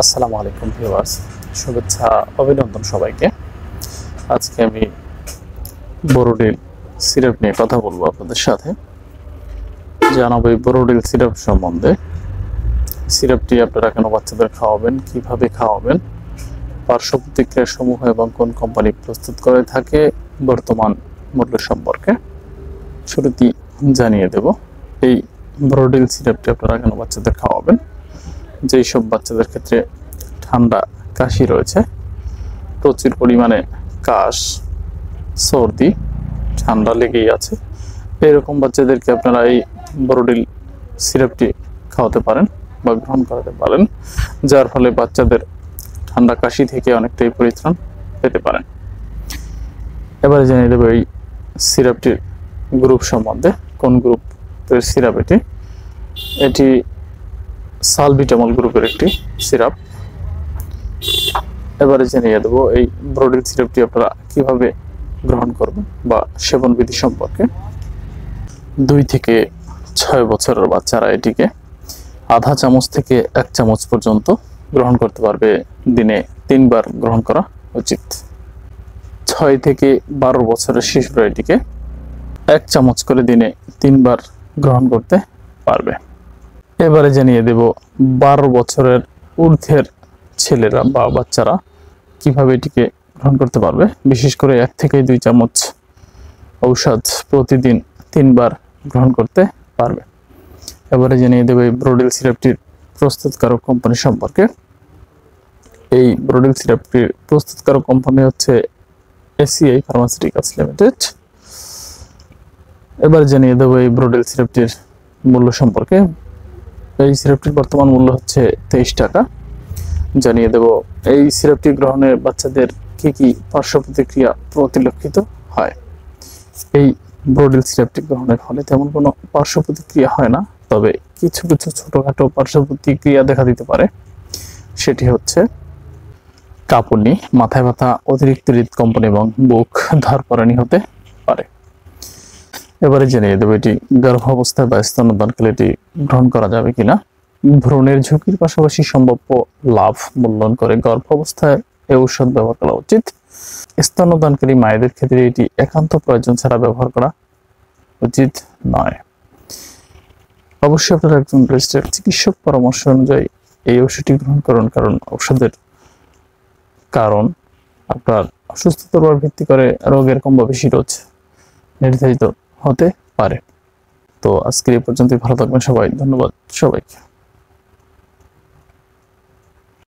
আসসালামু আলাইকুম ভিউয়ার্স, শুভেচ্ছা অভিনন্দন সবাইকে। আজকে আমি বোরোডিল সিরাপ নিয়ে কথা বলবো আপনাদের সাথে। জানাবো এই বোরোডিল সিরাপ সম্বন্ধে। সিরাপটি আপনারা কেন বাচ্চাদের খাওয়াবেন, কিভাবে খাওয়াবেন, পার্শ্ব প্রতিক্রিয়া সমূহ এবং কোন কোম্পানি প্রস্তুত করে থাকে, বর্তমান মূল্য সম্পর্কে শুরুতেই জানিয়ে দেব। এই বোরোডিল সিরাপটি আপনারা কেন বাচ্চাদের খাওয়াবেন, যেই সব বাচ্চাদের ক্ষেত্রে ঠান্ডা কাশি রয়েছে, প্রচুর পরিমাণে কাশ, সর্দি, ঠান্ডা লেগেই আছে, এরকম বাচ্চাদেরকে আপনারা এই বোরোডিল সিরাপটি খাওয়াতে পারেন বা গ্রহণ করাতে পারেন, যার ফলে বাচ্চাদের ঠান্ডা কাশি থেকে অনেকটাই পরিত্রাণ পেতে পারেন। এবারে জানিয়ে দেবো এই সিরাপটির গ্রুপ সম্বন্ধে। কোন গ্রুপের সিরাপ এটি? এটি সালবিটামল গ্রুপের একটি সিরাপ। এবারে জানিয়ে দেবো এই বোরোডিল সিরাপটি আপনারা কিভাবে গ্রহণ করবেন বা সেবন বিধি সম্পর্কে। 2 থেকে 6 বছরের বাচ্চারা এটিকে আধা চামচ থেকে 1 চামচ পর্যন্ত গ্রহণ করতে পারবে। দিনে 3 বার গ্রহণ করা উচিত। 6 থেকে 12 বছরের শিশুরা এটিকে 1 চামচ করে দিনে 3 বার গ্রহণ করতে পারবে। এবারে জানিয়ে দেব 12 বছরের ঊর্ধ্বের ছেলেরা বা বাচ্চারা কিভাবে এটিকে গ্রহণ করতে পারবে। বিশেষ করে 1 থেকে 2 চামচ ঔষধ প্রতিদিন 3 বার গ্রহণ করতে পারবে। এবারে জানিয়ে দেব এই বোরোডিল সিরাপটির প্রস্তুতকারক কোম্পানি সম্পর্কে। এই বোরোডিল সিরাপটির প্রস্তুতকারক কোম্পানি হচ্ছে এসিআই ফার্মাসিউটিক্যালস লিমিটেড। এবারে জানিয়ে দেব এই বোরোডিল সিরাপটির মূল্য সম্পর্কে। এই সিরাপটির বর্তমান মূল্য হচ্ছে 23 টাকা। জানিয়ে দেব এই সিরাপটি গ্রহণে বাচ্চাদের কি কি পার্শ্ব প্রতিক্রিয়া পরিলক্ষিত হয়। এই বোরোডিল সিরাপটি গ্রহণের ফলে তেমন কোনো পার্শ্ব প্রতিক্রিয়া হয় না, তবে কিছু কিছু ছোটখাটো পার্শ্ব প্রতিক্রিয়া দেখা দিতে পারে। সেটি হচ্ছে কাঁপুনি, মাথায় ব্যথা, অতিরিক্ত হৃদকম্পন এবং বুক ধরপড়ানি হতে পারে। এবারে জানিয়ে দেবো এটি গর্ভাবস্থায় বা স্তন্যদানকালে এটি গ্রহণ করা যাবে কিনা। ভ্রূণের ঝুঁকির পাশাপাশি সম্ভাব্য লাভ মূল্যায়ন করে গর্ভাবস্থায় এই ঔষধ ব্যবহার করা উচিত। স্তন্যদানকারী মায়েদের ক্ষেত্রে এটি একান্ত প্রয়োজন ছাড়া ব্যবহার করা উচিত নয়। অবশ্যই আপনারা একজন রেজিস্টার্ড চিকিৎসক পরামর্শ অনুযায়ী এই ওষুধটি গ্রহণ করুন, কারণ ঔষধের কারণ আপনার অসুস্থতার উপর ভিত্তি করে রোগের কম বা বেশি ডোজ নির্ধারিত হতে পারে। তো আজকের এই পর্যন্তই। ভালো থাকবেন সবাই। ধন্যবাদ সবাইকে।